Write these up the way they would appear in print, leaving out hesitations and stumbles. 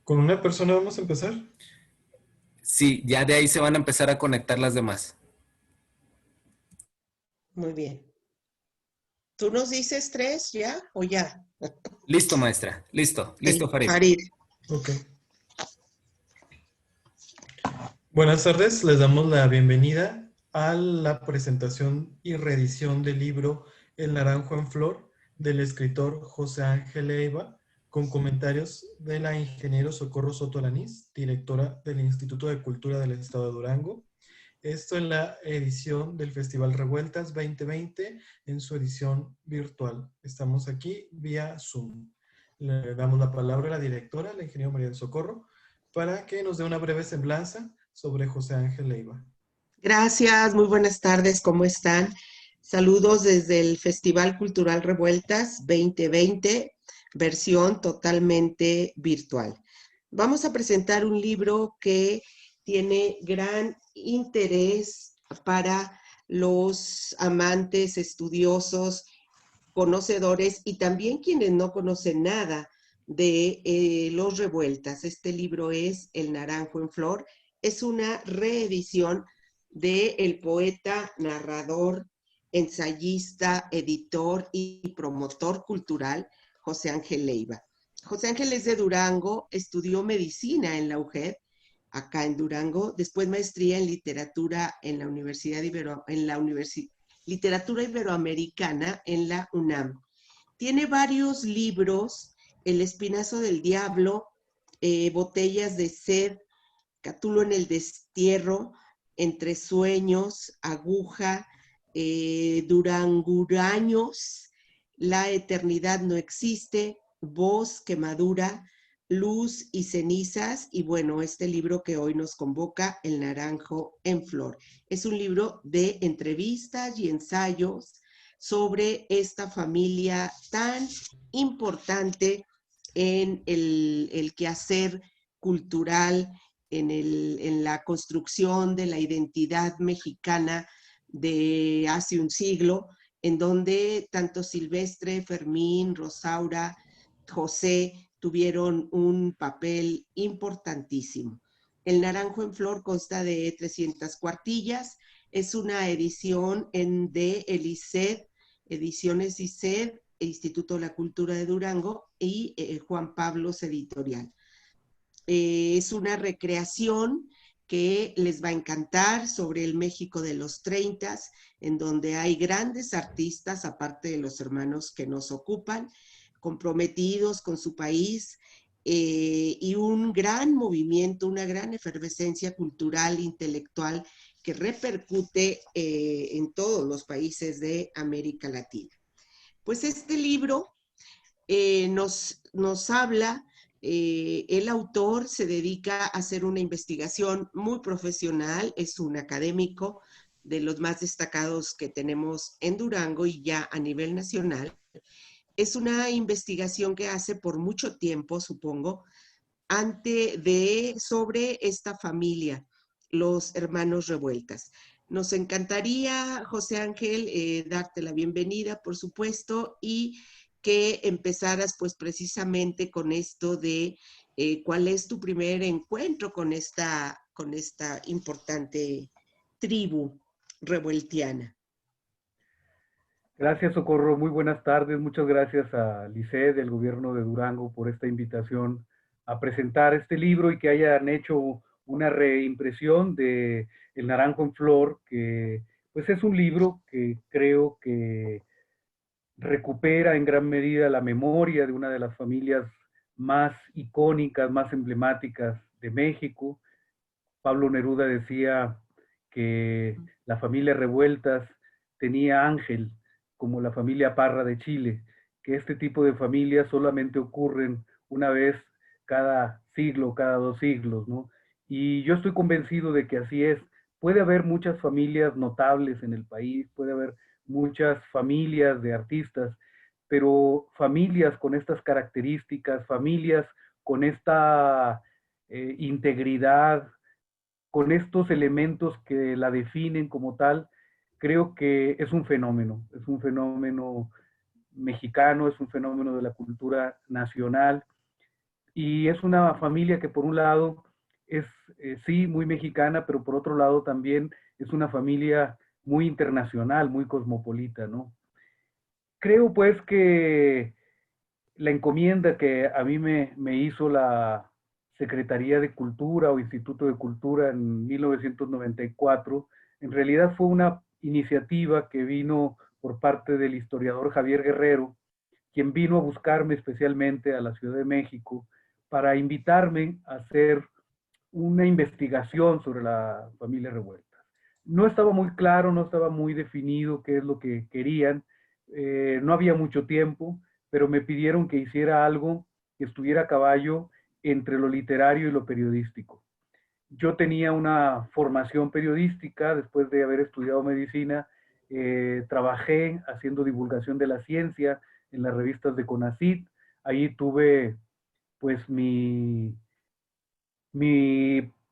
¿Con una persona vamos a empezar? Sí, ya de ahí se van a empezar a conectar las demás. Muy bien. ¿Tú nos dices tres ya o ya? Listo, maestra. Listo, listo, Farid. Farid. Ok. Buenas tardes, les damos la bienvenida a la presentación y reedición del libro El Naranjo en Flor del escritor José Ángel Leiva, con comentarios de la ingeniero Socorro Soto Alanís, directora del Instituto de Cultura del Estado de Durango. Esto en la edición del Festival Revueltas 2020 en su edición virtual. Estamos aquí vía Zoom. Le damos la palabra a la directora, la ingeniera María del Socorro, para que nos dé una breve semblanza sobre José Ángel Leiva. Gracias, muy buenas tardes, ¿cómo están? Saludos desde el Festival Cultural Revueltas 2020, versión totalmente virtual. Vamos a presentar un libro que tiene gran interés para los amantes, estudiosos, conocedores y también quienes no conocen nada de los revueltas. Este libro es El Naranjo en Flor, es una reedición del poeta, narrador, ensayista, editor y promotor cultural José Ángel Leiva. José Ángel es de Durango, estudió medicina en la UGED, acá en Durango, después maestría en literatura en la Universidad Literatura Iberoamericana en la UNAM. Tiene varios libros, El Espinazo del Diablo, Botellas de Sed, Catulo en el Destierro, Entre Sueños, Aguja, Duranguraños, La Eternidad No Existe, Voz, Quemadura, Luz y Cenizas, y bueno, este libro que hoy nos convoca, El Naranjo en Flor. Es un libro de entrevistas y ensayos sobre esta familia tan importante en el quehacer cultural, en la construcción de la identidad mexicana de hace un siglo, en donde tanto Silvestre, Fermín, Rosaura, José tuvieron un papel importantísimo. El Naranjo en Flor consta de 300 cuartillas, es una edición de el ICED, Ediciones ICED, Instituto de la Cultura de Durango y Juan Pablos Editorial. Es una recreación que les va a encantar sobre el México de los 30, en donde hay grandes artistas, aparte de los hermanos que nos ocupan, comprometidos con su país, y un gran movimiento, una gran efervescencia cultural, intelectual, que repercute en todos los países de América Latina. Pues este libro nos habla, el autor se dedica a hacer una investigación muy profesional, es un académico de los más destacados que tenemos en Durango y ya a nivel nacional. Es una investigación que hace por mucho tiempo, supongo, sobre esta familia, los hermanos Revueltas. Nos encantaría, José Ángel, darte la bienvenida, por supuesto, y que empezaras pues precisamente con esto de cuál es tu primer encuentro con esta importante tribu revueltiana. Gracias, Socorro. Muy buenas tardes. Muchas gracias a LICED, del gobierno de Durango, por esta invitación a presentar este libro y que hayan hecho una reimpresión de El Naranjo en Flor, que pues es un libro que creo que recupera en gran medida la memoria de una de las familias más icónicas, más emblemáticas de México. Pablo Neruda decía que la familia Revueltas tenía ángel, como la familia Parra de Chile, que este tipo de familias solamente ocurren una vez cada siglo, cada 2 siglos, ¿no? Y yo estoy convencido de que así es. Puede haber muchas familias notables en el país, puede haber muchas familias de artistas, pero familias con estas características, familias con esta integridad, con estos elementos que la definen como tal, creo que es un fenómeno mexicano, es un fenómeno de la cultura nacional. Y es una familia que por un lado es, sí, muy mexicana, pero por otro lado también es una familia muy internacional, muy cosmopolita, ¿no? Creo pues que la encomienda que a mí me hizo la Secretaría de Cultura o Instituto de Cultura en 1994, en realidad fue una iniciativa que vino por parte del historiador Javier Guerrero, quien vino a buscarme especialmente a la Ciudad de México para invitarme a hacer una investigación sobre la familia Revueltas. No estaba muy claro, no estaba muy definido qué es lo que querían, no había mucho tiempo, pero me pidieron que hiciera algo que estuviera a caballo entre lo literario y lo periodístico. Yo tenía una formación periodística después de haber estudiado medicina, trabajé haciendo divulgación de la ciencia en las revistas de CONACYT, ahí tuve pues mi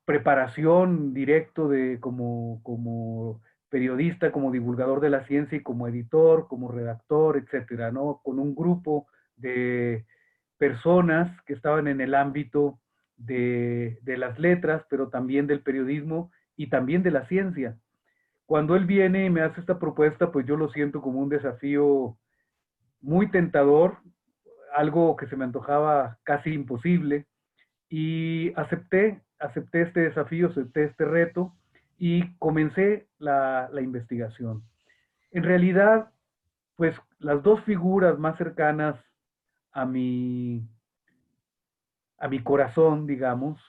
preparación directo de como periodista, como divulgador de la ciencia y como editor, como redactor, etcétera, ¿no? Con un grupo de personas que estaban en el ámbito de las letras, pero también del periodismo y también de la ciencia. Cuando él viene y me hace esta propuesta, pues yo lo siento como un desafío muy tentador, algo que se me antojaba casi imposible, y acepté este desafío, acepté este reto y comencé la investigación. En realidad, pues las dos figuras más cercanas a mi corazón, digamos,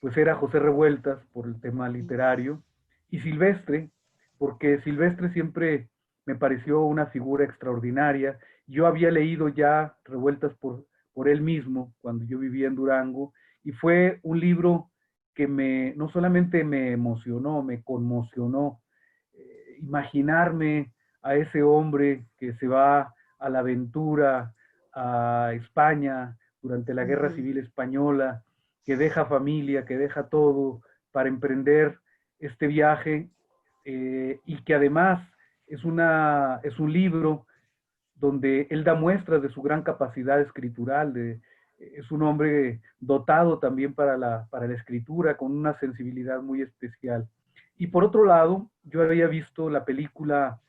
pues era José Revueltas por el tema literario y Silvestre, porque Silvestre siempre me pareció una figura extraordinaria. Yo había leído ya Revueltas por él mismo cuando yo vivía en Durango y fue un libro que no solamente me emocionó, me conmocionó. Imaginarme a ese hombre que se va a la aventura a España durante la Guerra Civil Española, que deja familia, que deja todo para emprender este viaje y que además es un libro donde él da muestras de su gran capacidad escritural, es un hombre dotado también para la escritura, con una sensibilidad muy especial. Y por otro lado, yo había visto la película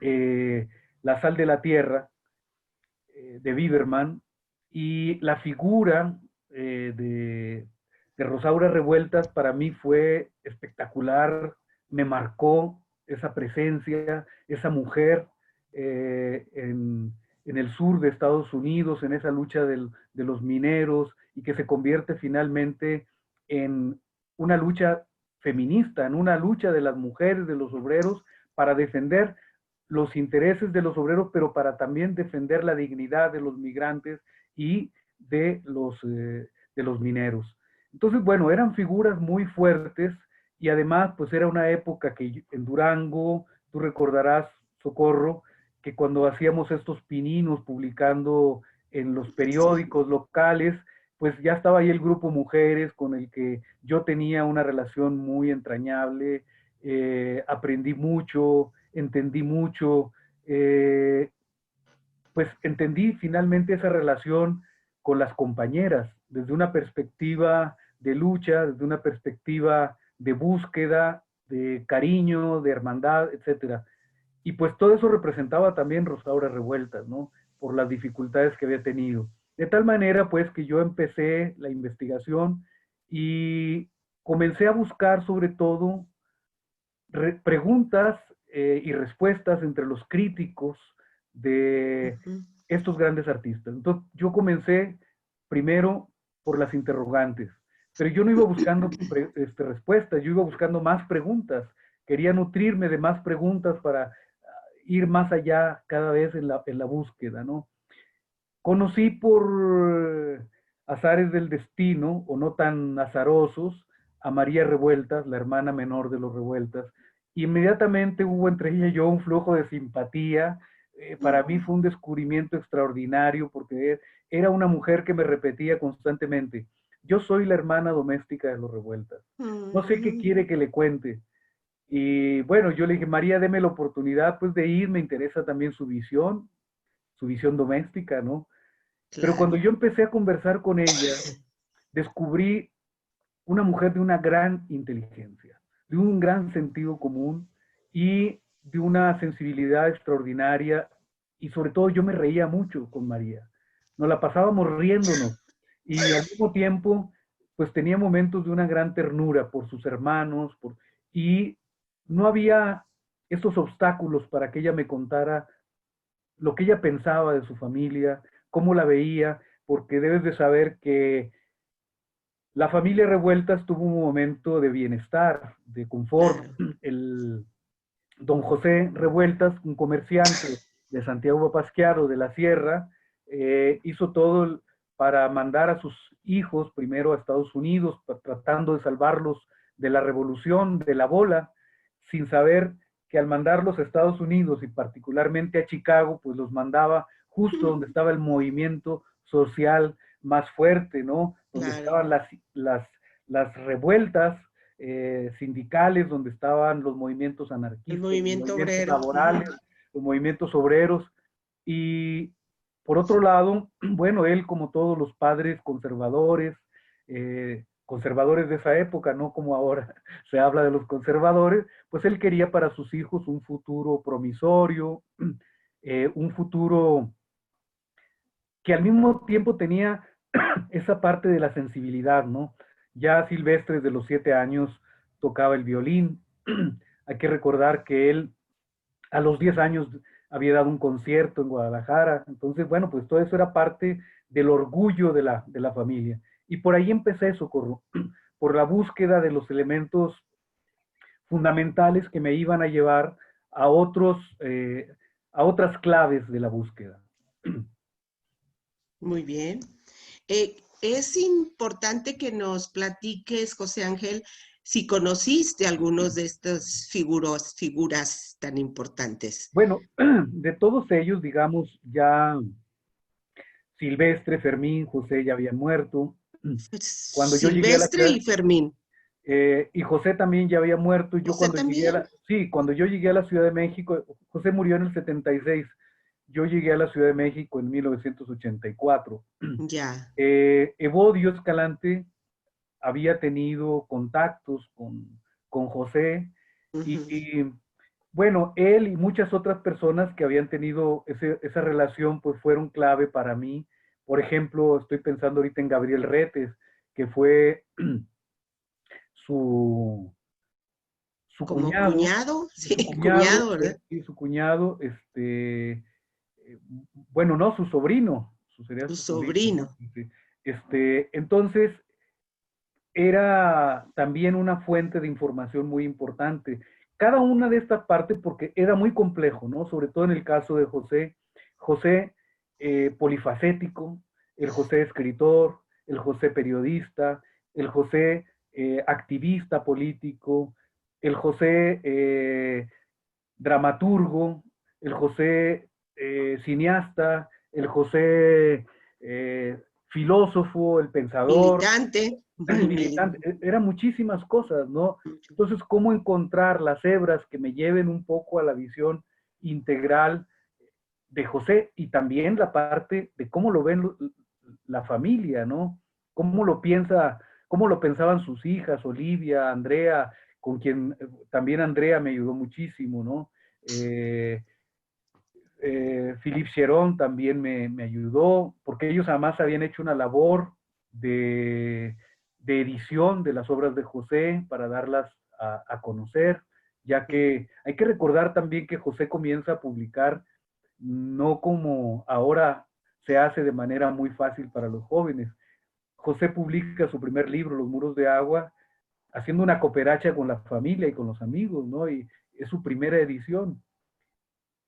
La sal de la tierra, de Biberman, y la figura de Rosaura Revueltas para mí fue espectacular, me marcó esa presencia, esa mujer en el sur de Estados Unidos, en esa lucha de los mineros, y que se convierte finalmente en una lucha feminista, en una lucha de las mujeres, de los obreros, para defender los intereses de los obreros, pero para también defender la dignidad de los migrantes y de los mineros. Entonces, bueno, eran figuras muy fuertes y además, pues era una época que en Durango, tú recordarás, Socorro, que cuando hacíamos estos pininos publicando en los periódicos locales, pues ya estaba ahí el grupo Mujeres con el que yo tenía una relación muy entrañable, aprendí mucho, entendí mucho, pues entendí finalmente esa relación con las compañeras desde una perspectiva de lucha, desde una perspectiva de búsqueda, de cariño, de hermandad, etcétera. Y pues todo eso representaba también Rosaura Revueltas, ¿no? Por las dificultades que había tenido. De tal manera, pues, que yo empecé la investigación y comencé a buscar sobre todo preguntas y respuestas entre los críticos de estos grandes artistas. Entonces, yo comencé primero por las interrogantes, pero yo no iba buscando respuestas, yo iba buscando más preguntas. Quería nutrirme de más preguntas para ir más allá cada vez en la búsqueda, ¿no? Conocí por azares del destino, o no tan azarosos, a María Revueltas, la hermana menor de los Revueltas. Inmediatamente hubo entre ella y yo un flujo de simpatía. Para mí fue un descubrimiento extraordinario porque era una mujer que me repetía constantemente: yo soy la hermana doméstica de los Revueltas. No sé qué quiere que le cuente. Y bueno, yo le dije: María, deme la oportunidad pues de ir, me interesa también su visión doméstica, ¿no? Pero cuando claro. yo empecé a conversar con ella, descubrí una mujer de una gran inteligencia, de un gran sentido común y de una sensibilidad extraordinaria. Y sobre todo yo me reía mucho con María. Nos la pasábamos riéndonos y al mismo tiempo pues tenía momentos de una gran ternura por sus hermanos y no había esos obstáculos para que ella me contara lo que ella pensaba de su familia, cómo la veía, porque debes de saber que la familia Revueltas tuvo un momento de bienestar, de confort. Claro. El don José Revueltas, un comerciante de Santiago Pasquiaro de la Sierra, hizo todo para mandar a sus hijos primero a Estados Unidos, tratando de salvarlos de la revolución, de la bola, sin saber que al mandarlos a Estados Unidos y particularmente a Chicago, pues los mandaba justo donde estaba el movimiento social más fuerte, ¿no? Donde Claro. estaban las revueltas sindicales, donde estaban los movimientos El anarquistas, los movimiento movimientos obrero. Ujú. laborales, los movimientos obreros. Y por otro lado, bueno, él como todos los padres conservadores, conservadores de esa época, no como ahora se habla de los conservadores, pues él quería para sus hijos un futuro promisorio, un futuro que al mismo tiempo tenía esa parte de la sensibilidad, ¿no? Ya Silvestre desde los 7 años tocaba el violín. Hay que recordar que él a los 10 años había dado un concierto en Guadalajara. Entonces, bueno, pues todo eso era parte del orgullo de la familia. Y por ahí empecé, Socorro, por la búsqueda de los elementos fundamentales que me iban a llevar a a otras claves de la búsqueda. Muy bien. Es importante que nos platiques, José Ángel, si conociste algunos de estas figuras tan importantes. Bueno, de todos ellos, digamos, ya Silvestre, Fermín, José ya habían muerto. Cuando yo llegué a la Silvestre ciudad, y Fermín. y José también ya había muerto. Yo José cuando llegué a también. la, sí, cuando yo llegué a la Ciudad de México, José murió en el 76. Yo llegué a la Ciudad de México en 1984. Ya. Evodio Escalante había tenido contactos con José Ujú. y, bueno, él y muchas otras personas que habían tenido esa relación, pues fueron clave para mí. Por ejemplo, estoy pensando ahorita en Gabriel Retes, que fue su, su Como cuñado, cuñado, sí, cuñado, ¿verdad? y su cuñado, bueno, no, su sobrino, sería Tu su sobrino, ¿no? sobrino. Entonces, era también una fuente de información muy importante. Cada una de estas partes, porque era muy complejo, ¿no? Sobre todo en el caso de José. José, polifacético, el José escritor, el José periodista, el José activista político, el José dramaturgo, el José cineasta, el José filósofo, el pensador, Militante. el militante, eran muchísimas cosas, ¿no? Entonces, ¿cómo encontrar las hebras que me lleven un poco a la visión integral de José y también la parte de cómo lo ven la familia, ¿no? ¿Cómo lo piensa, cómo lo pensaban sus hijas, Olivia, Andrea, con quien también Andrea me ayudó muchísimo, ¿no? Eh, Philippe Cheron también me ayudó, porque ellos además habían hecho una labor de edición de las obras de José para darlas a conocer, ya que hay que recordar también que José comienza a publicar no como ahora se hace de manera muy fácil para los jóvenes. José publica su primer libro, Los Muros de Agua, haciendo una cooperacha con la familia y con los amigos, ¿no? Y es su primera edición.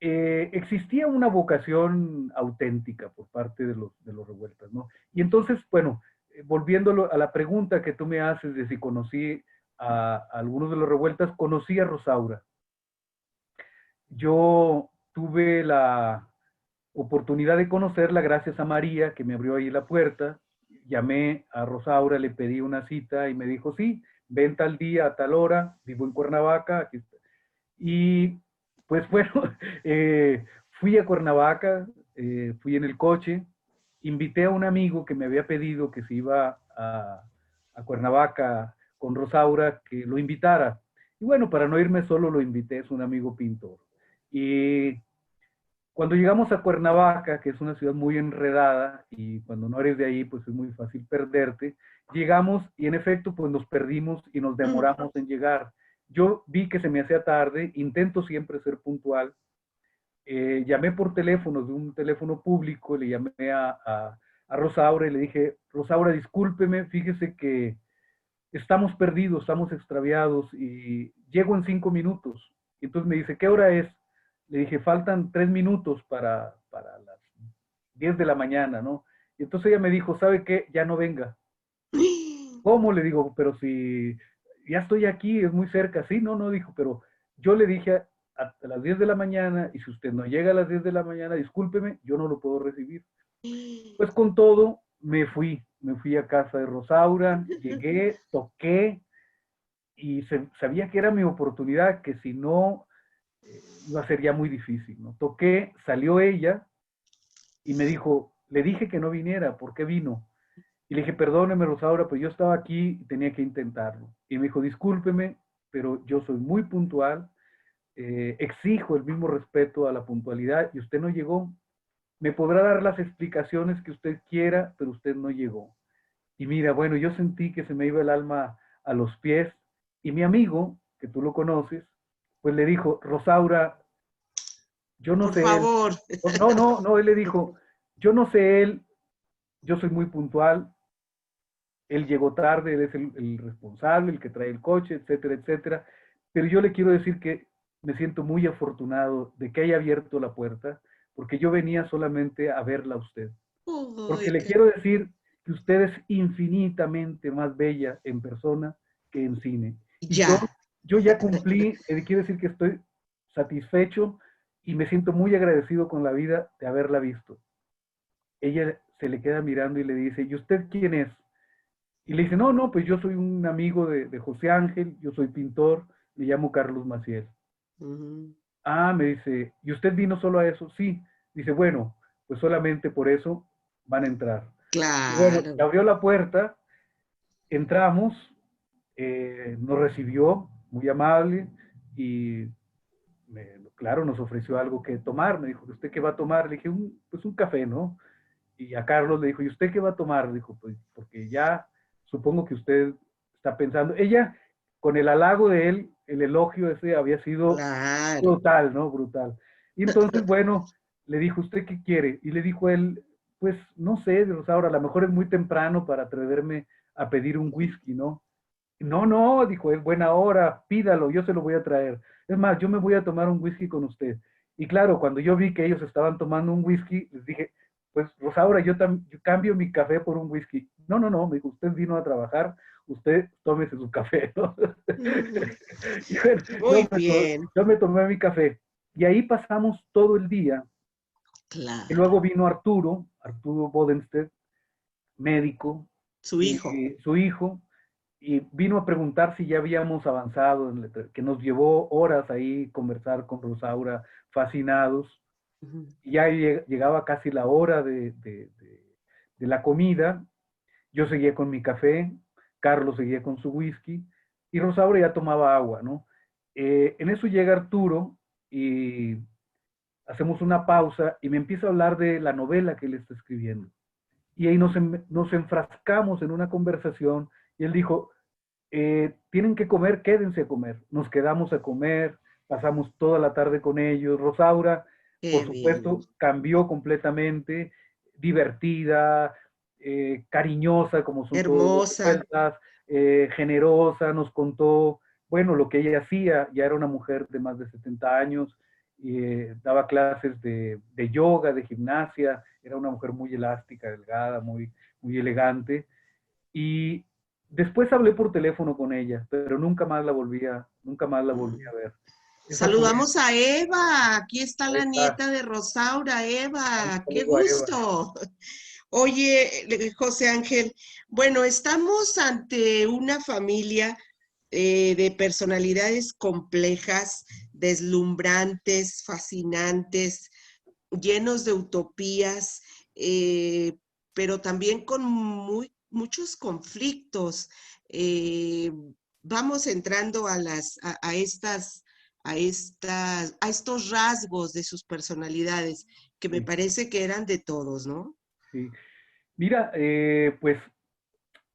Existía una vocación auténtica por parte de los revueltas, ¿no? Y entonces, bueno, volviendo a la pregunta que tú me haces de si conocí a algunos de los revueltas, conocí a Rosaura. Yo tuve la oportunidad de conocerla gracias a María, que me abrió ahí la puerta. Llamé a Rosaura, le pedí una cita y me dijo, sí, ven tal día a tal hora, vivo en Cuernavaca, aquí está. Y pues bueno, fui a Cuernavaca, fui en el coche, invité a un amigo que me había pedido que se iba a Cuernavaca con Rosaura, que lo invitara. Y bueno, para no irme solo lo invité, es un amigo pintor. Y cuando llegamos a Cuernavaca, que es una ciudad muy enredada, y cuando no eres de ahí, pues es muy fácil perderte, llegamos y en efecto, pues nos perdimos y nos demoramos en llegar. Yo vi que se me hacía tarde, intento siempre ser puntual. Llamé por teléfono, de un teléfono público, le llamé a Rosaura y le dije, Rosaura, discúlpeme, fíjese que estamos perdidos, estamos extraviados y llego en 5 minutos. Y entonces me dice, ¿qué hora es? Le dije, faltan 3 minutos para las 10 de la mañana, ¿no? Y entonces ella me dijo, ¿sabe qué? Ya no venga. ¿Cómo? Le digo, pero si ya estoy aquí, es muy cerca. Sí, no, no, dijo, pero yo le dije a las 10 de la mañana y si usted no llega a las 10 de la mañana, discúlpeme, yo no lo puedo recibir. Pues con todo, me fui a casa de Rosaura, llegué, toqué y sabía que era mi oportunidad, que si no, iba a ser ya muy difícil, ¿no? Toqué, salió ella y me dijo, le dije que no viniera, ¿por qué vino? Y le dije, perdóneme Rosaura, pues yo estaba aquí y tenía que intentarlo. Y me dijo, discúlpeme, pero yo soy muy puntual, exijo el mismo respeto a la puntualidad y usted no llegó. Me podrá dar las explicaciones que usted quiera, pero usted no llegó. Y mira, bueno, yo sentí que se me iba el alma a los pies y mi amigo, que tú lo conoces, pues le dijo, Rosaura, yo no Por sé él. favor. No, no, no, él le dijo, yo no sé él, yo soy muy puntual, él llegó tarde, él es el responsable, el que trae el coche, etcétera, etcétera. Pero yo le quiero decir que me siento muy afortunado de que haya abierto la puerta, porque yo venía solamente a verla a usted. Porque Uy, le quiero decir que usted es infinitamente más bella en persona que en cine. Y ya. yo ya cumplí, quiero decir que estoy satisfecho y me siento muy agradecido con la vida de haberla visto. Ella se le queda mirando y le dice, ¿y usted quién es? Y le dice, no, no, pues yo soy un amigo de José Ángel, yo soy pintor, me llamo Carlos Maciel. Ah, me dice, ¿y usted vino solo a eso? Sí. Dice, bueno, pues solamente por eso van a entrar. Y bueno, Claro. abrió la puerta, entramos, nos recibió muy amable y claro, nos ofreció algo que tomar. Me dijo, ¿usted qué va a tomar? Le dije, pues un café, ¿no? Y a Carlos le dijo, ¿y usted qué va a tomar? Dijo, pues porque ya supongo que usted está pensando. Ella, con el halago de él, el elogio ese había sido Claro. brutal, ¿no? Brutal. Y entonces, bueno, le dijo, ¿usted qué quiere? Y le dijo él, pues no sé, Rosaura, a lo mejor es muy temprano para atreverme a pedir un whisky, ¿no? No, no, dijo, es buena hora, pídalo, yo se lo voy a traer. Es más, yo me voy a tomar un whisky con usted. Y claro, cuando yo vi que ellos estaban tomando un whisky, les dije, pues Rosaura, yo cambio mi café por un whisky. No, no, no, me dijo, usted vino a trabajar, usted tómese su café, ¿no? Y bueno, Muy bien. yo me tomé mi café. Y ahí pasamos todo el día. Y Claro. luego vino Arturo Bodenstedt, médico, Su y hijo. su hijo, y vino a preguntar si ya habíamos avanzado, que nos llevó horas ahí conversar con Rosaura, fascinados. Y ya llegaba casi la hora de la comida. Yo seguía con mi café, Carlos seguía con su whisky, y Rosaura ya tomaba agua, ¿no? En eso llega Arturo y hacemos una pausa y me empieza a hablar de la novela que él está escribiendo. Y ahí nos enfrascamos en una conversación y él dijo, tienen que comer, quédense a comer. Nos quedamos a comer, pasamos toda la tarde con ellos. Rosaura, Qué por bien. supuesto, cambió completamente, divertida, cariñosa, como son todos, Hermosa. sueltas, generosa, nos contó, bueno, lo que ella hacía, ya era una mujer de más de 70 años, y daba clases de yoga, de gimnasia, era una mujer muy elástica, delgada, muy elegante, y después hablé por teléfono con ella, pero nunca más la volví a ver. Esa fue, Saludamos a Eva. Aquí está ahí la está, nieta de Rosaura. un Eva, qué saludo a Eva. gusto. Oye, José Ángel, bueno, estamos ante una familia de personalidades complejas, deslumbrantes, fascinantes, llenos de utopías, pero también con muchos conflictos. Vamos entrando a estos rasgos de sus personalidades, que me Sí, parece que eran de todos, ¿no? sí. Mira, pues,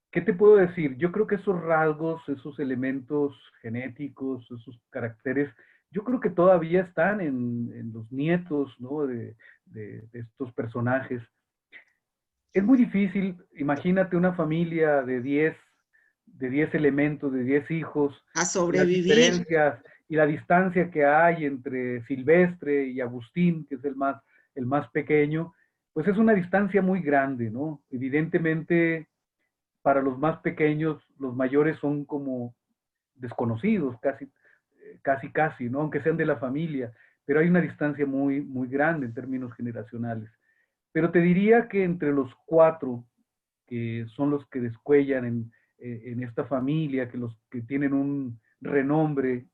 ¿qué te puedo decir? Yo creo que esos rasgos, esos elementos genéticos, esos caracteres, yo creo que todavía están en los nietos, ¿no? De estos personajes. Es muy difícil, imagínate una familia de 10 elementos, de 10 hijos, A y las sobrevivir. diferencias y la distancia que hay entre Silvestre y Agustín, que es el más pequeño, pues es una distancia muy grande, ¿no? Evidentemente, para los más pequeños, los mayores son como desconocidos, casi, ¿no? Aunque sean de la familia, pero hay una distancia muy grande en términos generacionales. Pero te diría que entre los cuatro, que son los que descuellan en esta familia, que los que tienen un renombre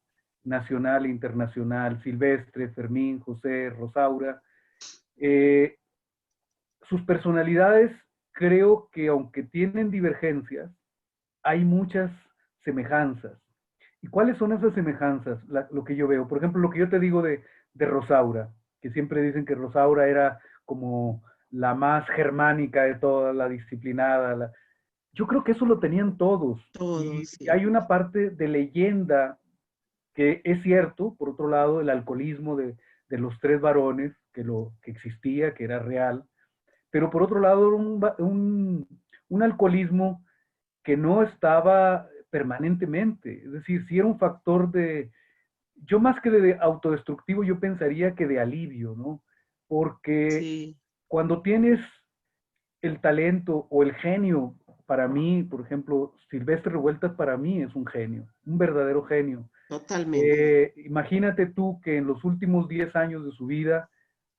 nacional e internacional, Silvestre, Fermín, José, Rosaura, eh, sus personalidades creo que aunque tienen divergencias, hay muchas semejanzas. ¿Y cuáles son esas semejanzas? Lo que yo veo. Por ejemplo, lo que yo te digo de Rosaura, que siempre dicen que Rosaura era como la más germánica de toda la disciplinada. Yo creo que eso lo tenían todos. Y Todos, sí. hay una parte de leyenda que es cierto, por otro lado, el alcoholismo de los tres varones, que existía, que era real, pero por otro lado, un alcoholismo que no estaba permanentemente. Es decir, si era un factor yo más que de autodestructivo, yo pensaría que de alivio, ¿no? Porque Sí, cuando tienes el talento o el genio, para mí, por ejemplo, Silvestre Revueltas para mí es un genio, un verdadero genio. totalmente. Imagínate tú que en los últimos 10 años de su vida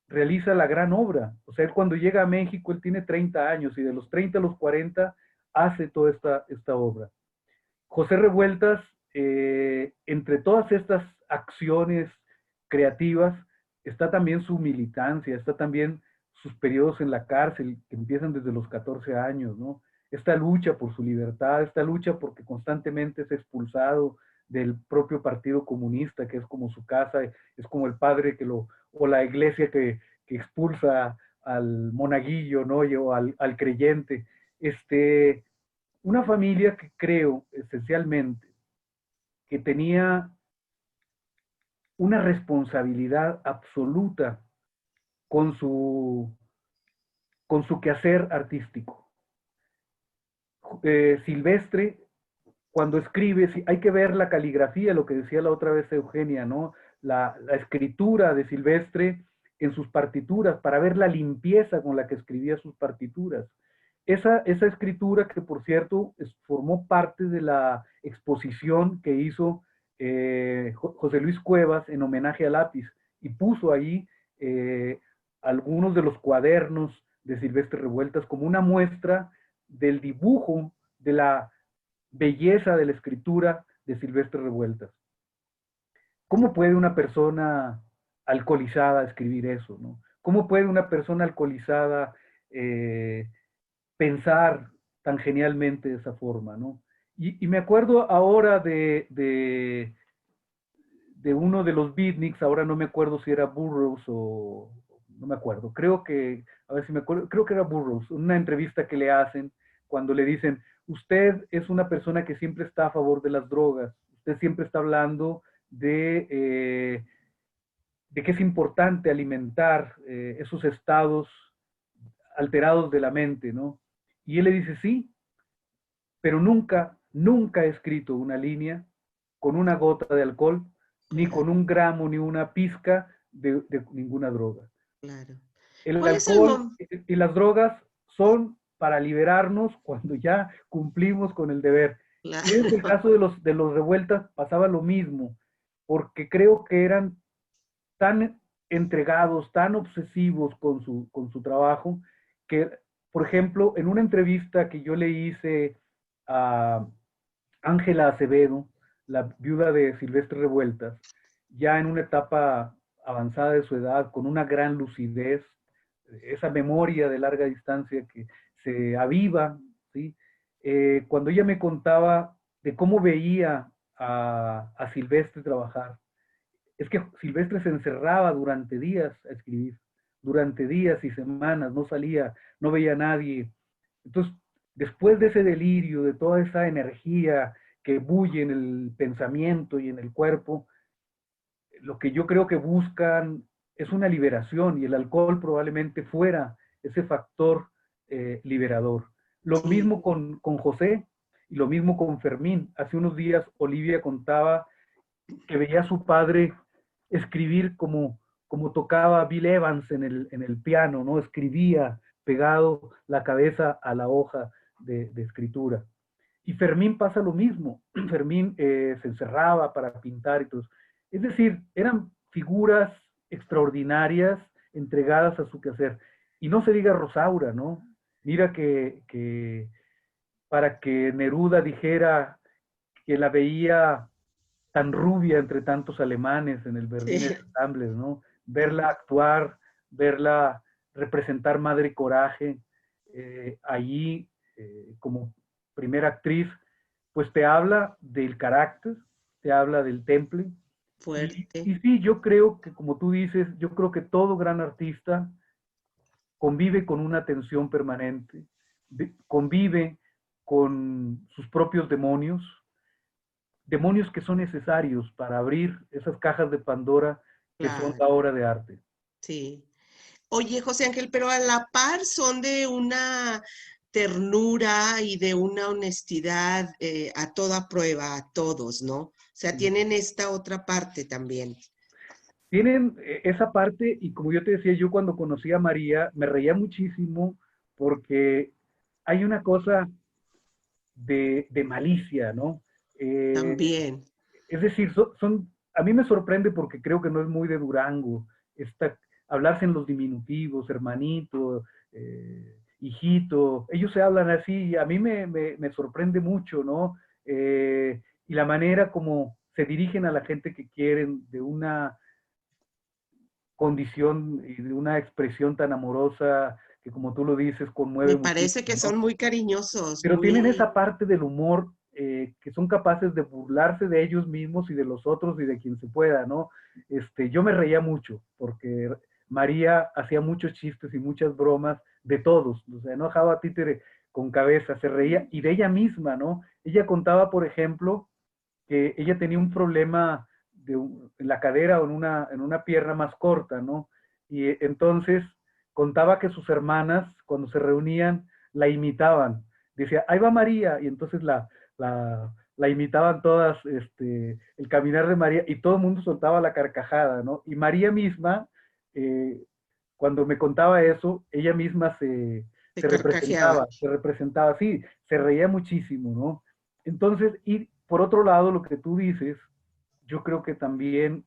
realiza la gran obra. O sea, él cuando llega a México, él tiene 30 años y de los 30 a los 40 hace toda esta obra. José Revueltas, entre todas estas acciones creativas, está también su militancia, está también sus periodos en la cárcel, que empiezan desde los 14 años, ¿no? Esta lucha por su libertad, esta lucha porque constantemente es expulsado del propio Partido Comunista, que es como su casa, es como el padre o la iglesia que expulsa al monaguillo, ¿no? O al creyente. Una familia que creo esencialmente que tenía una responsabilidad absoluta con con su quehacer artístico. Silvestre, cuando escribe, hay que ver la caligrafía, lo que decía la otra vez Eugenia, ¿no? La escritura de Silvestre en sus partituras, para ver la limpieza con la que escribía sus partituras. Esa escritura que, por cierto, formó parte de la exposición que hizo José Luis Cuevas en homenaje a Lápiz y puso ahí algunos de los cuadernos de Silvestre Revueltas como una muestra del dibujo, de la belleza de la escritura de Silvestre Revueltas. ¿Cómo puede una persona alcoholizada escribir eso, no? ¿Cómo puede una persona alcoholizada pensar tan genialmente de esa forma, ¿no? Y me acuerdo ahora de uno de los beatniks, ahora no me acuerdo si era Burroughs o no me acuerdo, a ver si me acuerdo, creo que era Burroughs, una entrevista que le hacen cuando le dicen, usted es una persona que siempre está a favor de las drogas, usted siempre está hablando de que es importante alimentar esos estados alterados de la mente, ¿no? Y él le dice, sí, pero nunca he escrito una línea con una gota de alcohol, ni Claro, con un gramo, ni una pizca de ninguna droga. claro. El ¿Cuál es el alcohol momento? y las drogas son para liberarnos cuando ya cumplimos con el deber. Y en el caso de los revueltas pasaba lo mismo, porque creo que eran tan entregados, tan obsesivos con su trabajo, que, por ejemplo, en una entrevista que yo le hice a Ángela Acevedo, la viuda de Silvestre Revueltas, ya en una etapa avanzada de su edad, con una gran lucidez, esa memoria de larga distancia que se aviva, ¿sí? Cuando ella me contaba de cómo veía a Silvestre trabajar, es que Silvestre se encerraba durante días a escribir, durante días y semanas, no salía, no veía a nadie. Entonces, después de ese delirio, de toda esa energía que bulle en el pensamiento y en el cuerpo, lo que yo creo que buscan es una liberación y el alcohol probablemente fuera ese factor liberador. Lo Sí. mismo con José y lo mismo con Fermín. Hace unos días Olivia contaba que veía a su padre escribir como tocaba Bill Evans en el piano, ¿no? Escribía pegado la cabeza a la hoja de escritura. Y Fermín pasa lo mismo. Fermín se encerraba para pintar y todo. Es decir, eran figuras extraordinarias entregadas a su quehacer. Y no se diga Rosaura, ¿no? Mira que para que Neruda dijera que la veía tan rubia entre tantos alemanes en el Berliner Sí. Ensemble, ¿no? Verla actuar, verla representar Madre y Coraje, allí como primera actriz, pues te habla del carácter, te habla del temple. Fuerte. Y sí, yo creo que, como tú dices, yo creo que todo gran artista convive con una tensión permanente, convive con sus propios demonios, demonios que son necesarios para abrir esas cajas de Pandora que son la Claro, obra de arte. sí. Oye, José Ángel, pero a la par son de una ternura y de una honestidad a toda prueba, a todos, ¿no? O sea, tienen esta otra parte también. Tienen esa parte y como yo te decía, yo cuando conocí a María me reía muchísimo porque hay una cosa de malicia, ¿no? Eh, También. es decir, a mí me sorprende porque creo que no es muy de Durango, hablarse en los diminutivos, hermanito, hijito, ellos se hablan así y a mí me sorprende mucho, ¿no? Y la manera como se dirigen a la gente que quieren de una condición y de una expresión tan amorosa que como tú lo dices, conmueve Me parece muchísimo, que son ¿no? muy cariñosos, Pero tienen muy... esa parte del humor que son capaces de burlarse de ellos mismos y de los otros y de quien se pueda, ¿no? Yo me reía mucho porque María hacía muchos chistes y muchas bromas de todos, o sea, no dejaba títere con cabeza, se reía y de ella misma, ¿no? Ella contaba, por ejemplo, que ella tenía un problema en la cadera o en una pierna más corta, ¿no? Y entonces contaba que sus hermanas, cuando se reunían, la imitaban. Decía, ahí va María, y entonces la imitaban todas, el caminar de María, y todo el mundo soltaba la carcajada, ¿no? Y María misma, eh, cuando me contaba eso, ella misma Se carcajeaba. se representaba así, se reía muchísimo, ¿no? Entonces, y por otro lado, lo que tú dices, yo creo que también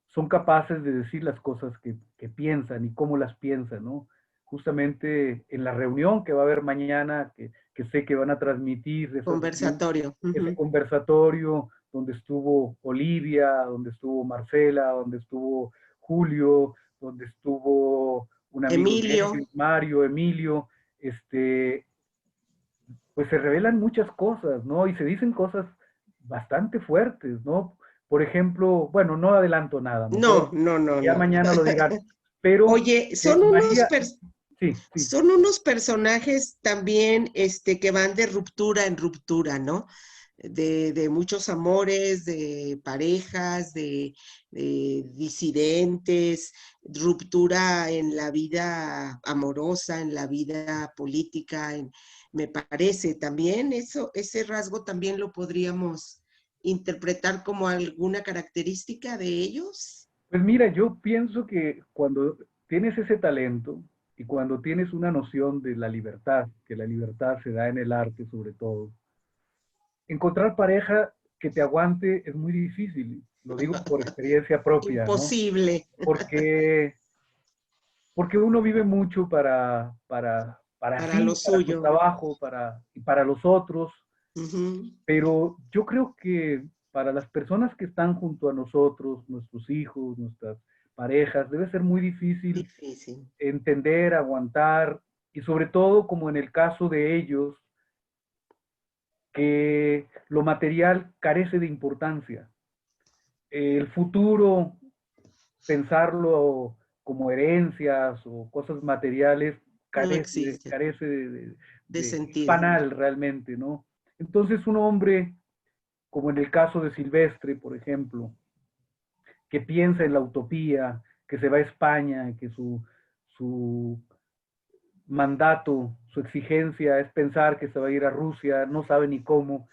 son capaces de decir las cosas que piensan y cómo las piensan, ¿no? Justamente en la reunión que va a haber mañana, que sé que van a transmitir esa reunión, Conversatorio. ese Ujú. conversatorio donde estuvo Olivia, donde estuvo Marcela, donde estuvo Julio, donde estuvo un amigo de Emilio, ellos, Mario, Emilio, este, pues se revelan muchas cosas, ¿no? Y se dicen cosas bastante fuertes, ¿no? Por ejemplo, bueno, no adelanto nada, no, mejor no, no, ya no. mañana lo dirán, pero Oye, María, sí, sí, son unos personajes también que van de ruptura en ruptura, ¿no? De muchos amores, de parejas, de disidentes, ruptura en la vida amorosa, en la vida política, me parece también eso, ese rasgo también lo podríamos interpretar como alguna característica de ellos. pues mira, yo pienso que cuando tienes ese talento y cuando tienes una noción de la libertad, que la libertad se da en el arte sobre todo, encontrar pareja que te aguante es muy difícil, lo digo por experiencia propia, ¿no? Imposible Porque porque uno vive mucho para para lo sí, para su suyo. trabajo, y para los otros, Ujú. pero yo creo que para las personas que están junto a nosotros, nuestros hijos, nuestras parejas, debe ser muy difícil Difícil. entender, aguantar. y sobre todo, como en el caso de ellos, que lo material carece de importancia. El futuro, pensarlo como herencias o cosas materiales, No carece, existe carece de es sentido. banal realmente, ¿no? Entonces un hombre, como en el caso de Silvestre, por ejemplo, que piensa en la utopía, que se va a España, que su mandato, su exigencia es pensar que se va a ir a Rusia, no sabe ni cómo.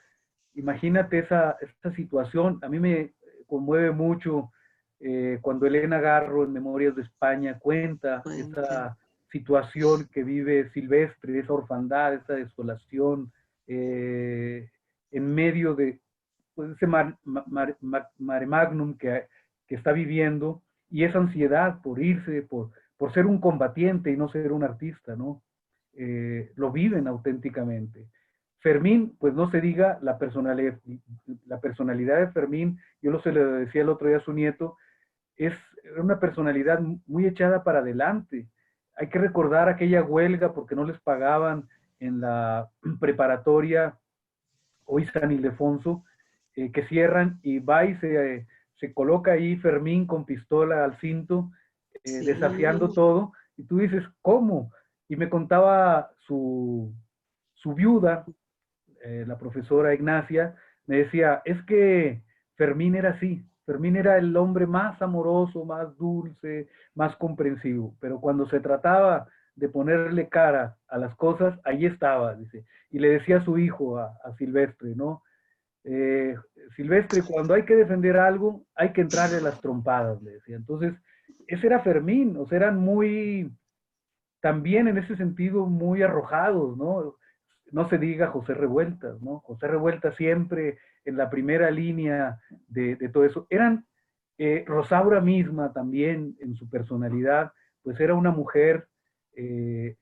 Imagínate esa situación. A mí me conmueve mucho cuando Elena Garro en Memorias de España cuenta Cuenta. esa situación que vive Silvestre, esa orfandad, esa desolación, en medio de pues, ese mare magnum que está viviendo y esa ansiedad por irse, por ser un combatiente y no ser un artista, ¿no? Lo viven auténticamente. Fermín, pues no se diga la personalidad de Fermín, yo lo se le decía el otro día a su nieto, es una personalidad muy echada para adelante. Hay que recordar aquella huelga porque no les pagaban en la preparatoria hoy San Ildefonso, que cierran y va y se coloca ahí Fermín con pistola al cinto, desafiando Sí, todo, y tú dices, ¿cómo? Y me contaba su viuda, la profesora Ignacia, me decía, es que Fermín era así, Fermín era el hombre más amoroso, más dulce, más comprensivo, pero cuando se trataba de ponerle cara a las cosas, ahí estaba, dice, y le decía a su hijo, a Silvestre, ¿no? Eh, Silvestre, cuando hay que defender algo, hay que entrarle a las trompadas, le decía. Entonces, ese era Fermín, o sea, eran muy, también en ese sentido, muy arrojados, ¿no? No se diga José Revueltas, ¿no? José Revueltas siempre en la primera línea de todo eso. Eran, Rosaura misma también en su personalidad, pues era una mujer eh,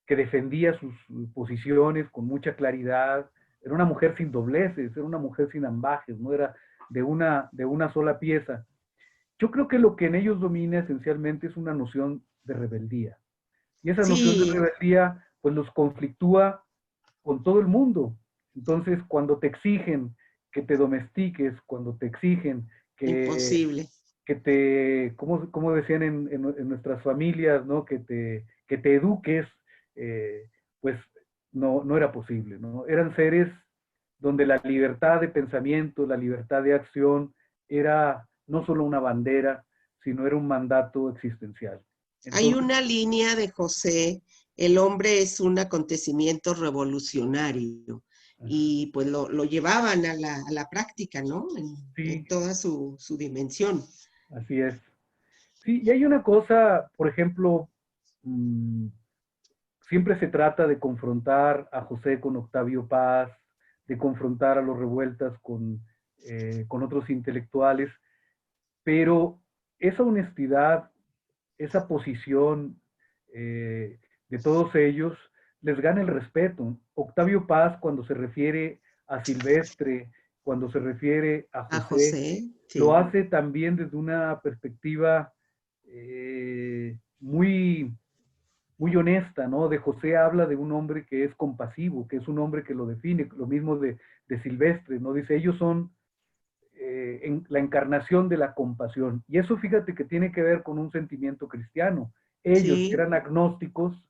que defendía sus posiciones con mucha claridad, era una mujer sin dobleces, era una mujer sin ambajes, no era de una sola pieza. Yo creo que lo que en ellos domina esencialmente es una noción de rebeldía. Y esa noción de sí, rebeldía, pues los conflictúa con todo el mundo. Entonces, cuando te exigen que te domestiques, cuando te exigen imposible. que te, como decían en nuestras familias, ¿no? Que te eduques, eh, pues no era posible, ¿no? Eran seres donde la libertad de pensamiento, la libertad de acción era no solo una bandera, sino era un mandato existencial. Hay Entonces, una línea de José, el hombre es un acontecimiento revolucionario y pues lo llevaban a la práctica, ¿no? En sí, toda su dimensión. así es. Sí, y hay una cosa, por ejemplo, mmm, siempre se trata de confrontar a José con Octavio Paz, de confrontar a los revueltas con otros intelectuales, pero esa honestidad, esa posición de todos ellos les gana el respeto. Octavio Paz, cuando se refiere a Silvestre, cuando se refiere a A José, José, lo sí. hace también desde una perspectiva muy muy honesta, ¿no? De José habla de un hombre que es compasivo, que es un hombre que lo define, lo mismo de Silvestre, ¿no? Dice, ellos son la encarnación de la compasión. Y eso fíjate que tiene que ver con un sentimiento cristiano. Ellos que Sí, eran agnósticos,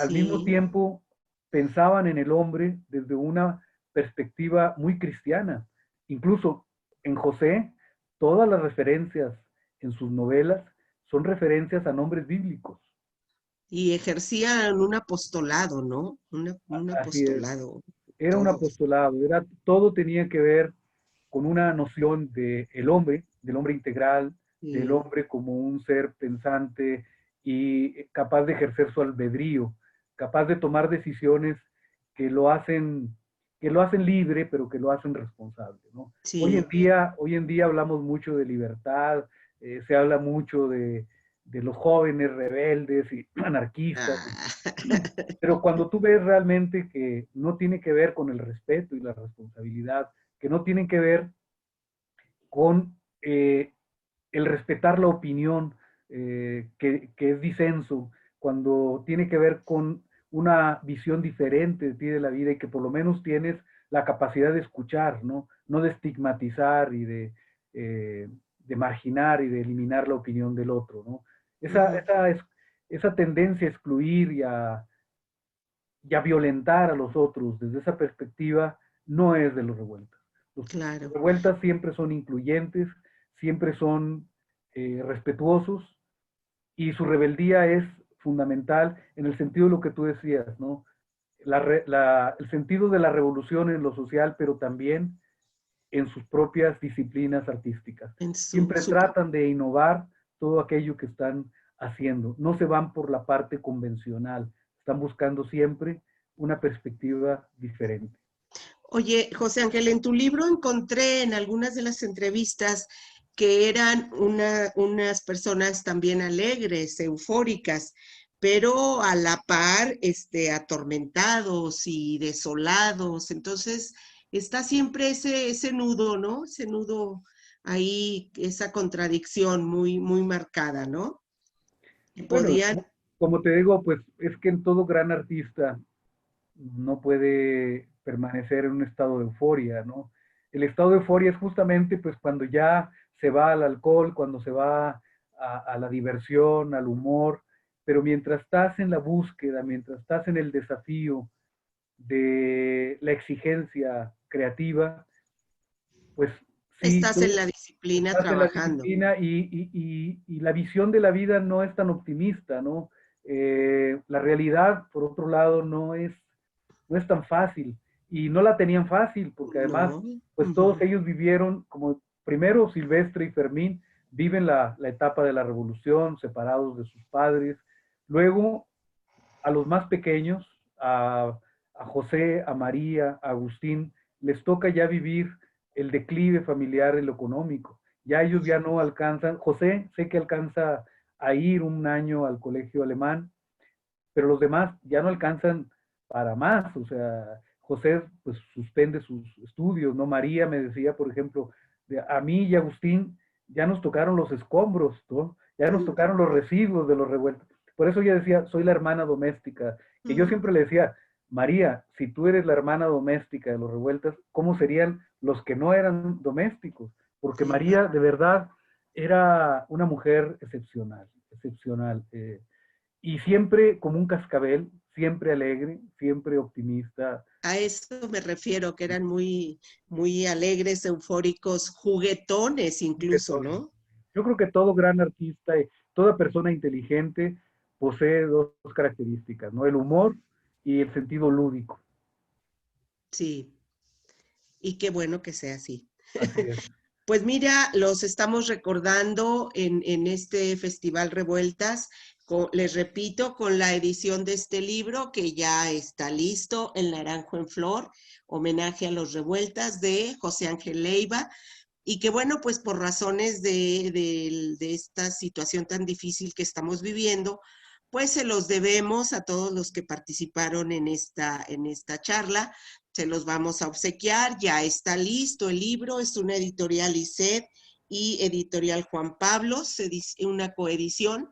al mismo sí. tiempo pensaban en el hombre desde una perspectiva muy cristiana. Incluso en José, todas las referencias en sus novelas son referencias a nombres bíblicos. Y ejercían un apostolado, ¿no? Un Así es. apostolado, Era un todos. apostolado, todo tenía que ver con una noción de el hombre, del hombre integral, del Sí. hombre como un ser pensante y capaz de ejercer su albedrío, capaz de tomar decisiones que lo hacen, que lo hacen libre, pero que lo hacen responsable, ¿no? Sí. Hoy en día hablamos mucho de libertad, se habla mucho de los jóvenes rebeldes y anarquistas, Ah, pero cuando tú ves realmente que no tiene que ver con el respeto y la responsabilidad, que no tienen que ver con el respetar la opinión que es disenso, cuando tiene que ver con una visión diferente de ti de la vida y que por lo menos tienes la capacidad de escuchar, ¿no? No de estigmatizar y de marginar y de eliminar la opinión del otro, ¿no? Esa tendencia a excluir y a violentar a los otros desde esa perspectiva no es de los revueltas. Los Claro. revueltas siempre son incluyentes, siempre son respetuosos, y su rebeldía es fundamental en el sentido de lo que tú decías, ¿no? El sentido de la revolución en lo social, pero también en sus propias disciplinas artísticas. Siempre tratan de innovar todo aquello que están haciendo. No se van por la parte convencional. Están buscando siempre una perspectiva diferente. Oye, José Ángel, en tu libro encontré en algunas de las entrevistas que eran unas personas también alegres, eufóricas, pero a la par atormentados y desolados. Entonces, está siempre ese nudo, ¿no? Ese nudo ahí, esa contradicción muy, muy marcada, ¿no? Bueno, Podrían... como te digo, pues es que en todo gran artista no puede permanecer en un estado de euforia, ¿no? El estado de euforia es justamente pues cuando ya se va al alcohol, cuando se va a la diversión, al humor, pero mientras estás en la búsqueda, mientras estás en el desafío de la exigencia creativa, pues sí, Estás en la disciplina estás en la trabajando. disciplina y la visión de la vida no es tan optimista, ¿no? La realidad, por otro lado, no es tan fácil y no la tenían fácil porque además, No. pues todos ellos vivieron, como primero Silvestre y Fermín, viven la etapa de la revolución, separados de sus padres. Luego, a los más pequeños, a José, a María, a Agustín, les toca ya vivir el declive familiar en lo económico. Ya ellos ya no alcanzan, José sé que alcanza a ir un año al colegio alemán, pero los demás ya no alcanzan para más. O sea, José pues suspende sus estudios, ¿no? María me decía, por ejemplo, a mí y a Agustín ya nos tocaron los escombros, ¿no? Ya nos tocaron los residuos de los revueltos. Por eso ella decía, soy la hermana doméstica. Que yo siempre le decía, María, si tú eres la hermana doméstica de los revueltas, ¿cómo serían los que no eran domésticos? Porque María de verdad era una mujer excepcional, excepcional. Y siempre como un cascabel, siempre alegre, siempre optimista. A eso me refiero, que eran muy, muy alegres, eufóricos, juguetones incluso, ¿no? Yo creo que todo gran artista, toda persona inteligente posee dos características, ¿no? El humor y el sentido lúdico. Sí, y qué bueno que sea así. Así es. Pues mira, los estamos recordando en este Festival Revueltas, les repito, con la edición de este libro que ya está listo, El Naranjo en Flor, homenaje a los Revueltas de José Ángel Leiva, y que bueno, pues por razones de esta situación tan difícil que estamos viviendo, pues se los debemos a todos los que participaron en esta charla, se los vamos a obsequiar, ya está listo el libro, es una editorial ISED y editorial Juan Pablo, una coedición,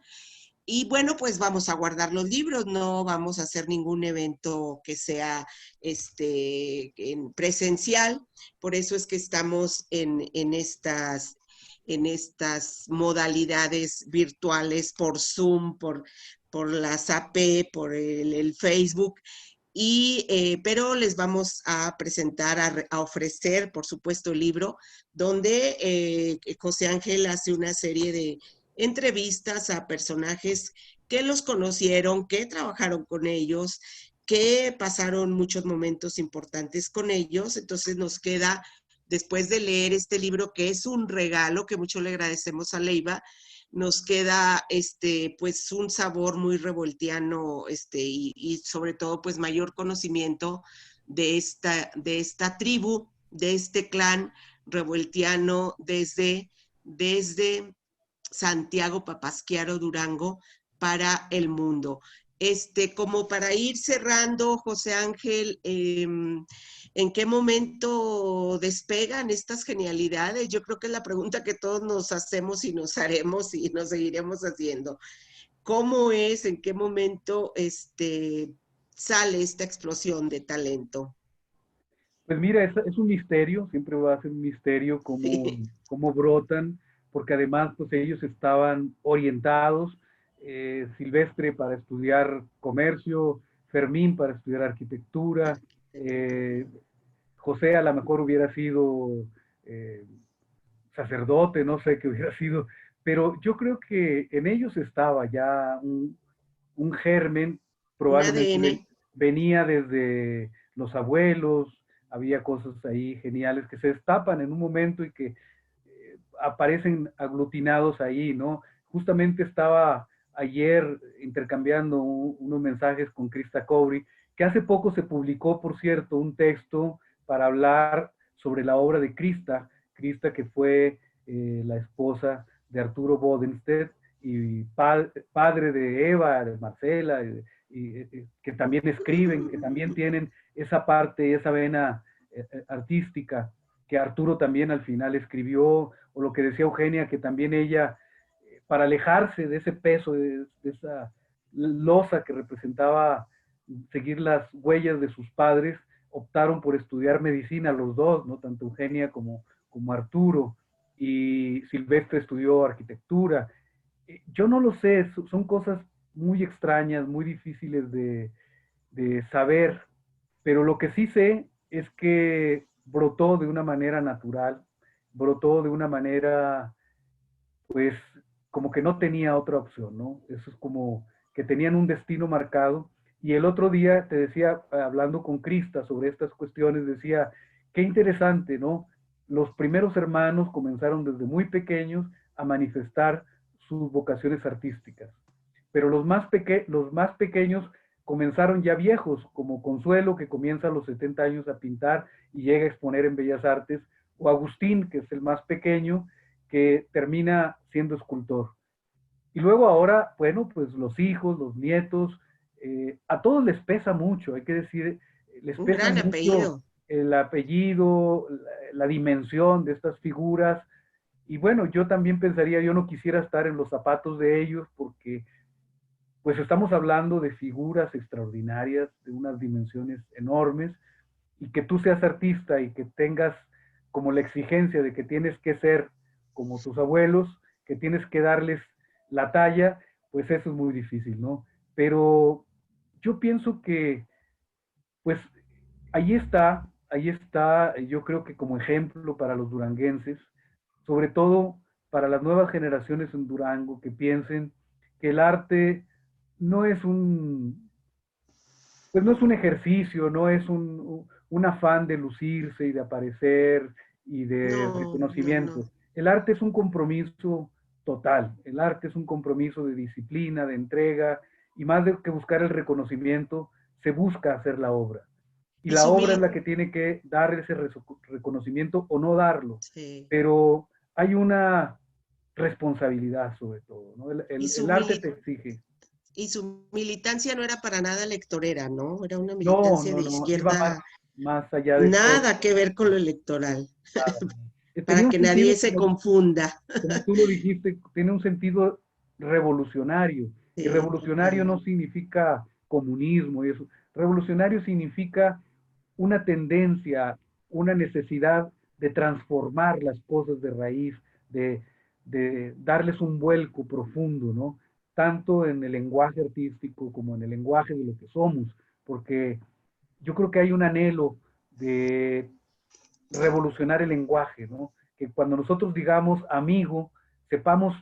y bueno, pues vamos a guardar los libros, no vamos a hacer ningún evento que sea en presencial, por eso es que estamos en estas modalidades virtuales por Zoom, por las AP, por el Facebook, pero les vamos a presentar, a ofrecer, por supuesto, el libro, donde José Ángel hace una serie de entrevistas a personajes que los conocieron, que trabajaron con ellos, que pasaron muchos momentos importantes con ellos. Entonces nos queda, después de leer este libro, que es un regalo, que mucho le agradecemos a Leiva, nos queda pues un sabor muy revoltiano y sobre todo pues mayor conocimiento de esta tribu, de este clan revoltiano desde Santiago Papasquiaro Durango para el mundo. Como para ir cerrando, José Ángel, ¿en qué momento despegan estas genialidades? Yo creo que es la pregunta que todos nos hacemos y nos haremos y nos seguiremos haciendo. ¿Cómo es, en qué momento sale esta explosión de talento? Pues mira, es un misterio, siempre va a ser un misterio Sí, cómo brotan, porque además pues ellos estaban orientados, Silvestre para estudiar comercio, Fermín para estudiar arquitectura, arquitectura. eh, José a lo mejor hubiera sido eh, sacerdote, no sé qué hubiera sido, pero yo creo que en ellos estaba ya un germen, Un probablemente ADN. venía desde los abuelos, había cosas ahí geniales que se destapan en un momento y que aparecen aglutinados ahí, ¿no? Justamente estaba ayer intercambiando unos mensajes con Krista Cowry, que hace poco se publicó, por cierto, un texto para hablar sobre la obra de Krista, Krista que fue la esposa de Arturo Bodenstedt y padre de Eva, de Marcela, que también escriben, que también tienen esa parte, esa vena artística que Arturo también al final escribió, o lo que decía Eugenia, que también ella, para alejarse de ese peso, de esa losa que representaba seguir las huellas de sus padres, optaron por estudiar medicina los dos, ¿no? Tanto Eugenia como Arturo, y Silvestre estudió arquitectura. Yo no lo sé, son cosas muy extrañas, muy difíciles de saber, pero lo que sí sé es que brotó de una manera natural, brotó de una manera, pues, como que no tenía otra opción, ¿no? Eso es como que tenían un destino marcado. Y el otro día te decía, hablando con Krista sobre estas cuestiones, decía, qué interesante, ¿no? Los primeros hermanos comenzaron desde muy pequeños a manifestar sus vocaciones artísticas, pero los más pequeños comenzaron ya viejos, como Consuelo, que comienza a los 70 años a pintar y llega a exponer en Bellas Artes, o Agustín, que es el más pequeño, que termina siendo escultor. Y luego ahora, bueno, pues los hijos, los nietos, a todos les pesa mucho, hay que decir, les Un pesa gran mucho apellido. el apellido, la dimensión de estas figuras. Y bueno, yo también pensaría, yo no quisiera estar en los zapatos de ellos porque pues estamos hablando de figuras extraordinarias, de unas dimensiones enormes, y que tú seas artista y que tengas como la exigencia de que tienes que ser como tus abuelos, que tienes que darles la talla, pues eso es muy difícil, ¿no? Pero yo pienso que, pues, ahí está, yo creo que como ejemplo para los duranguenses, sobre todo para las nuevas generaciones en Durango, que piensen que el arte no es pues no es un ejercicio, no es un afán de lucirse y de aparecer y de No, no, no. reconocimiento. El arte es un compromiso total, el arte es un compromiso de disciplina, de entrega, y más de que buscar el reconocimiento, se busca hacer la obra. Y Y la su obra es mili- la que tiene que dar ese reconocimiento o no darlo. sí. Pero hay una responsabilidad sobre todo, ¿no? Y El arte te exige. y su militancia no era para nada electorera, ¿no? Era una No, militancia no, de no, iba izquierda, más allá de todo. nada que ver con lo electoral, Tenía para un que nadie sentido, se confunda. como tú lo dijiste, tiene un sentido revolucionario. Y Sí, revolucionario total. no significa comunismo y eso. Revolucionario significa una tendencia, una necesidad de transformar las cosas de raíz, de, de darles un vuelco profundo, ¿no? Tanto en el lenguaje artístico como en el lenguaje de lo que somos, porque yo creo que hay un anhelo de revolucionar el lenguaje, ¿no? Que cuando nosotros digamos amigo, sepamos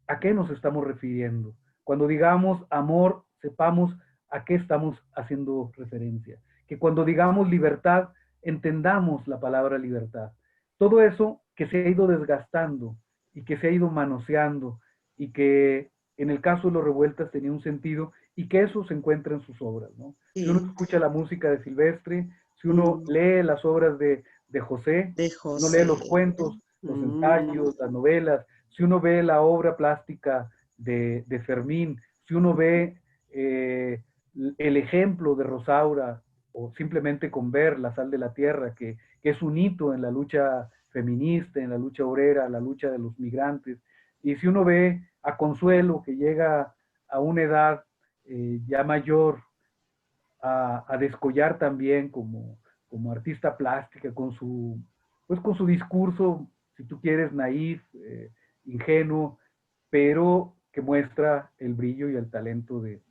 a qué nos estamos refiriendo. Cuando digamos amor, sepamos a qué estamos haciendo referencia. Que cuando digamos libertad, entendamos la palabra libertad. Todo eso que se ha ido desgastando y que se ha ido manoseando y que en el caso de los Revueltas tenía un sentido y que eso se encuentra en sus obras, ¿no? Si uno Sí. escucha la música de Silvestre, si uno Mm, lee las obras de José, de si uno lee los José. cuentos, los Mm, ensayos, las novelas, si uno ve la obra plástica de Fermín, si uno ve el ejemplo de Rosaura, o simplemente con ver La sal de la tierra, que es un hito en la lucha feminista, en la lucha obrera, la lucha de los migrantes, y si uno ve a Consuelo, que llega a una edad ya mayor a descollar también como artista plástica con su discurso, si tú quieres, naif, ingenuo, pero que muestra el brillo y el talento de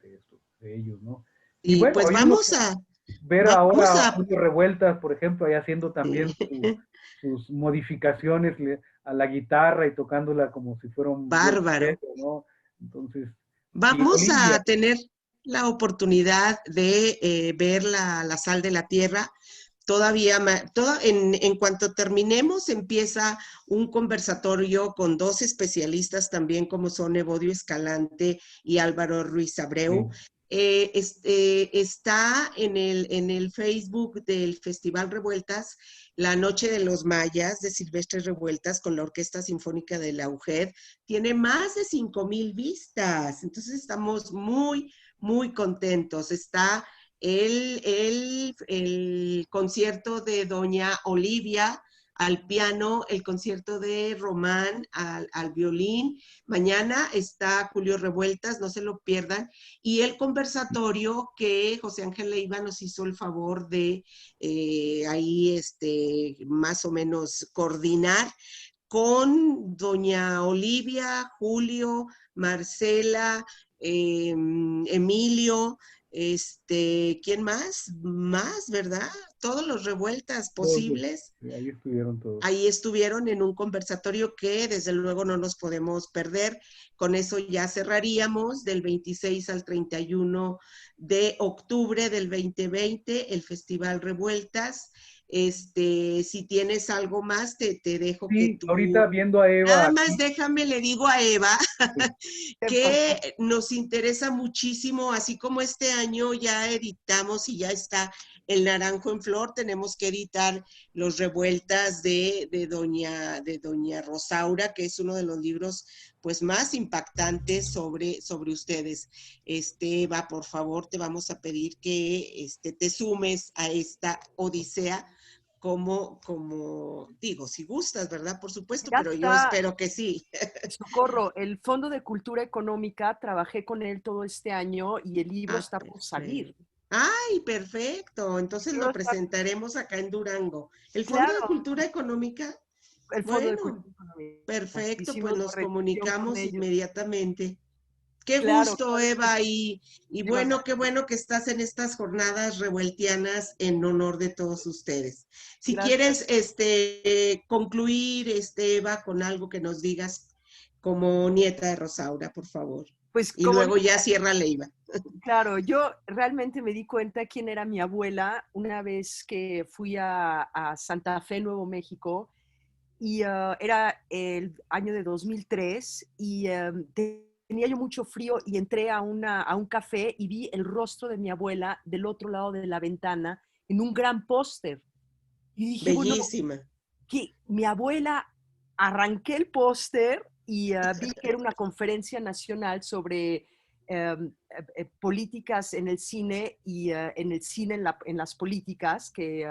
ellos, ¿no? Y Y bueno, pues hoy uno ver vamos ahora a a, Julio Revueltas, por ejemplo, ahí haciendo también sí. sus modificaciones a la guitarra y tocándola como si fuera un Bárbaro. violonchelo, ¿no? Entonces, y Vamos Olivia, a tener la oportunidad de ver la sal de la tierra. Todavía, en cuanto terminemos, empieza un conversatorio con dos especialistas también, como son Evodio Escalante y Álvaro Ruiz Abreu. sí, Está en el Facebook del Festival Revueltas, La Noche de los Mayas de Silvestre Revueltas con la Orquesta Sinfónica de la UJED. Tiene más de 5,000 vistas, entonces estamos muy, muy contentos. Está el concierto de Doña Olivia al piano, el concierto de Román al violín. Mañana está Julio Revueltas, no se lo pierdan. Y el conversatorio que José Ángel Leiva nos hizo el favor de ahí más o menos coordinar con Doña Olivia, Julio, Marcela, Emilio, ¿quién más? Más, ¿verdad? Todos los revueltas todos, posibles. ahí estuvieron todos. Ahí estuvieron en un conversatorio que desde luego no nos podemos perder. Con eso ya cerraríamos del 26 al 31 de octubre del 2020 el Festival Revueltas. Si tienes algo más, te dejo que Sí, tú... ahorita viendo a Eva Nada más aquí, déjame, le digo a Eva sí, que nos interesa muchísimo, así como este año ya editamos y ya está El Naranjo en Flor, tenemos que editar Los Revueltas de doña Rosaura, que es uno de los libros pues más impactantes sobre ustedes. Eva, por favor, te vamos a pedir que te sumes a esta odisea como digo, si gustas, ¿verdad? Por supuesto, Ya pero yo está, espero que sí. Socorro, el Fondo de Cultura Económica, trabajé con él todo este año y el libro Ah, está por salir. perfecto. Ay, perfecto. El Entonces libro lo está, presentaremos acá en Durango. ¿El Fondo de claro, Cultura Económica? el Fondo de Bueno, Cultura Económica. perfecto, pues Hicimos la nos reedición con comunicamos ellos. inmediatamente. Qué Claro, gusto, claro que Eva, sí. y Iván. bueno, qué bueno que estás en estas jornadas revueltianas en honor de todos ustedes. Si Gracias. quieres concluir, Eva, con algo que nos digas como nieta de Rosaura, por favor. Pues Y como luego ya cierra Leiva. claro, yo realmente me di cuenta quién era mi abuela una vez que fui a Santa Fe, Nuevo México, y era el año de 2003 y tenía yo mucho frío y entré a un café y vi el rostro de mi abuela del otro lado de la ventana en un gran póster. Y dije, bueno, Bellísima. que mi abuela, arranqué el póster y vi que era una conferencia nacional sobre políticas en el cine y en el cine en las políticas que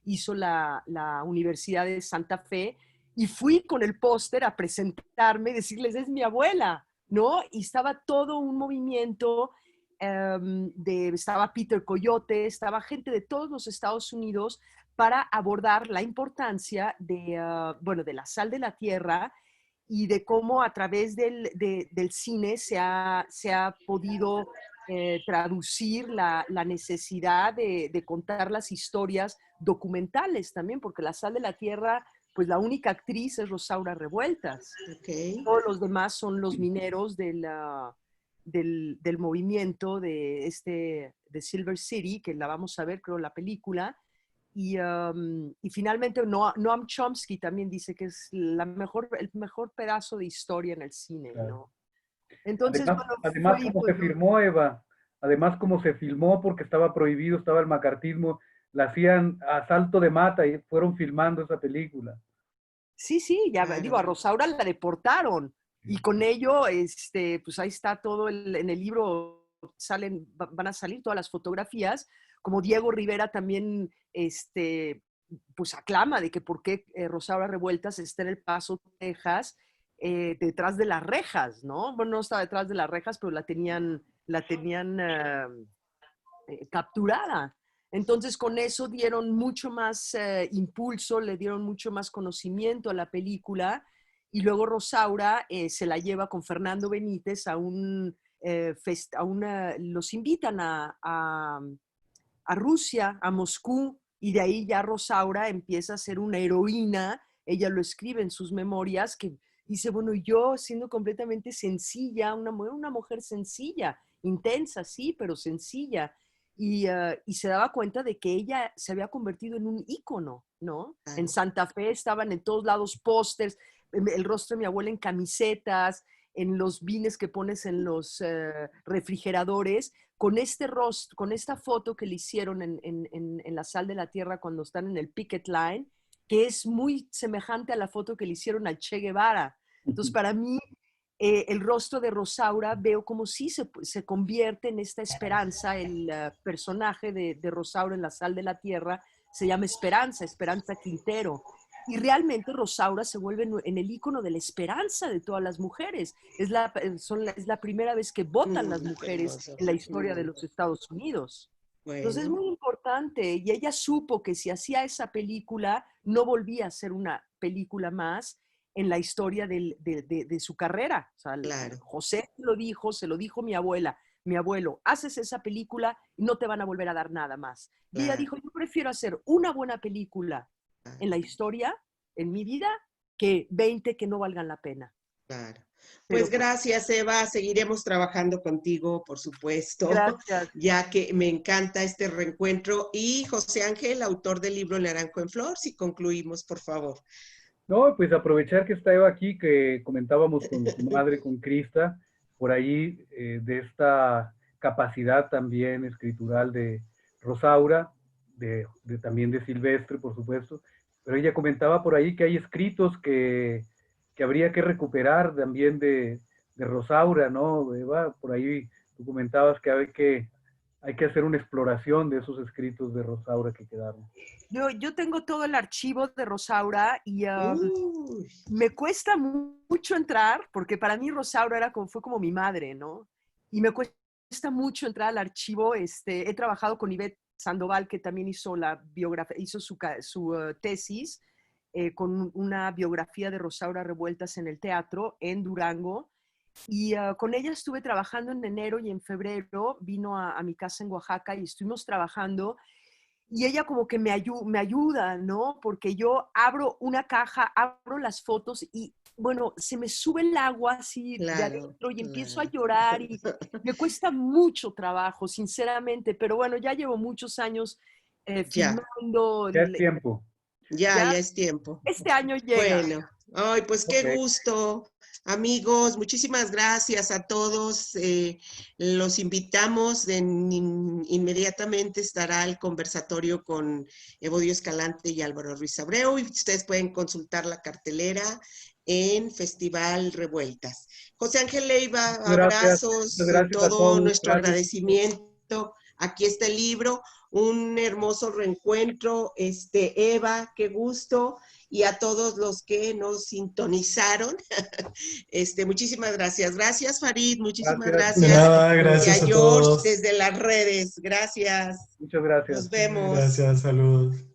hizo la Universidad de Santa Fe y fui con el póster a presentarme y decirles, es mi abuela, ¿no? Y estaba todo un movimiento, estaba Peter Coyote, estaba gente de todos los Estados Unidos para abordar la importancia bueno, de la sal de la tierra y de cómo a través del cine se ha podido traducir la necesidad de contar las historias documentales también, porque la sal de la tierra, pues la única actriz es Rosaura Revueltas. Ok. Todos los demás son los mineros del movimiento de Silver City, que la vamos a ver, creo, la película. Y finalmente Noam Chomsky también dice que es el mejor pedazo de historia en el cine, claro. ¿no? Entonces, Además, bueno, además fue como se bueno, firmó, Eva, además como se filmó porque estaba prohibido, estaba el macartismo, la hacían a salto de mata y fueron filmando esa película. sí, ya digo, a Claro. Rosaura la deportaron y con ello, pues ahí está todo, en el libro van a salir todas las fotografías, como Diego Rivera también, pues aclama de que por qué Rosaura Revueltas está en El Paso, Texas, detrás de las rejas, ¿no? Bueno, no estaba detrás de las rejas, pero la tenían capturada. Entonces, con eso dieron mucho más impulso, le dieron mucho más conocimiento a la película. Y luego Rosaura se la lleva con Fernando Benítez a los invitan a Rusia, a Moscú, y de ahí ya Rosaura empieza a ser una heroína. Ella lo escribe en sus memorias, que dice, bueno, yo siendo completamente sencilla, una mujer sencilla, intensa, sí, pero sencilla, y se daba cuenta de que ella se había convertido en un ícono, ¿no? Claro. En Santa Fe estaban en todos lados pósters, el rostro de mi abuela en camisetas, en los vines que pones en los refrigeradores, con este rostro, con esta foto que le hicieron en la Sal de la Tierra cuando están en el picket line, que es muy semejante a la foto que le hicieron al Che Guevara. Entonces, para mí, el rostro de Rosaura veo como si se convierte en esta esperanza. El personaje de Rosaura en la Sal de la Tierra se llama Esperanza Quintero. Y realmente Rosaura se vuelve en el ícono de la esperanza de todas las mujeres. Es la primera vez que votan las mujeres en la historia de los Estados Unidos. Bueno. Entonces es muy importante, y ella supo que si hacía esa película, no volvía a ser una película más en la historia de su carrera. O sea, Claro. José lo dijo, se lo dijo mi abuelo, haces esa película y no te van a volver a dar nada más. Y ella Claro. dijo, yo prefiero hacer una buena película en la historia, en mi vida, que 20 que no valgan la pena. Claro. Pero Pues gracias, Eva. Seguiremos trabajando contigo, por supuesto, gracias. ya que me encanta este reencuentro. Y José Ángel, autor del libro El Naranjo en Flor, si concluimos, por favor. No, pues aprovechar que está Eva aquí, que comentábamos con su madre, con Crista, por ahí de esta capacidad también escritural de Rosaura, también de Silvestre, por supuesto, pero ella comentaba por ahí que hay escritos que habría que recuperar también de Rosaura, ¿no, Eva? Por ahí tú comentabas que hay que hacer una exploración de esos escritos de Rosaura que quedaron. Yo tengo todo el archivo de Rosaura y Uy. me cuesta mucho entrar, porque para mí Rosaura fue como mi madre, ¿no? Y me cuesta mucho entrar al archivo. He trabajado con Ivette Sandoval, que también hizo su tesis con una biografía de Rosaura Revueltas en el teatro en Durango. Y con ella estuve trabajando en enero, y en febrero vino a mi casa en Oaxaca y estuvimos trabajando. Y ella como que me ayuda, ¿no? Porque yo abro una caja, abro las fotos y, bueno, se me sube el agua así de Claro, adentro y empiezo a claro. llorar, y me cuesta mucho trabajo, sinceramente, pero bueno, ya llevo muchos años Ya, filmando. Ya es tiempo. ya Ya es tiempo. este año llega. Bueno, ay, pues qué Ok. gusto, amigos, muchísimas gracias a todos. Los invitamos, inmediatamente estará el conversatorio con Evodio Escalante y Álvaro Ruiz Abreu, y ustedes pueden consultar la cartelera en Festival Revueltas. José Ángel Leiva, abrazos, Muchas gracias a todo todos. nuestro Gracias. agradecimiento. Aquí está el libro, un hermoso reencuentro. Eva, qué gusto. Y a todos los que nos sintonizaron, muchísimas gracias. Gracias, Farid, muchísimas Gracias. De gracias. nada, Y a gracias a George todos. desde las redes, gracias. Muchas gracias. Nos vemos. Gracias, saludos.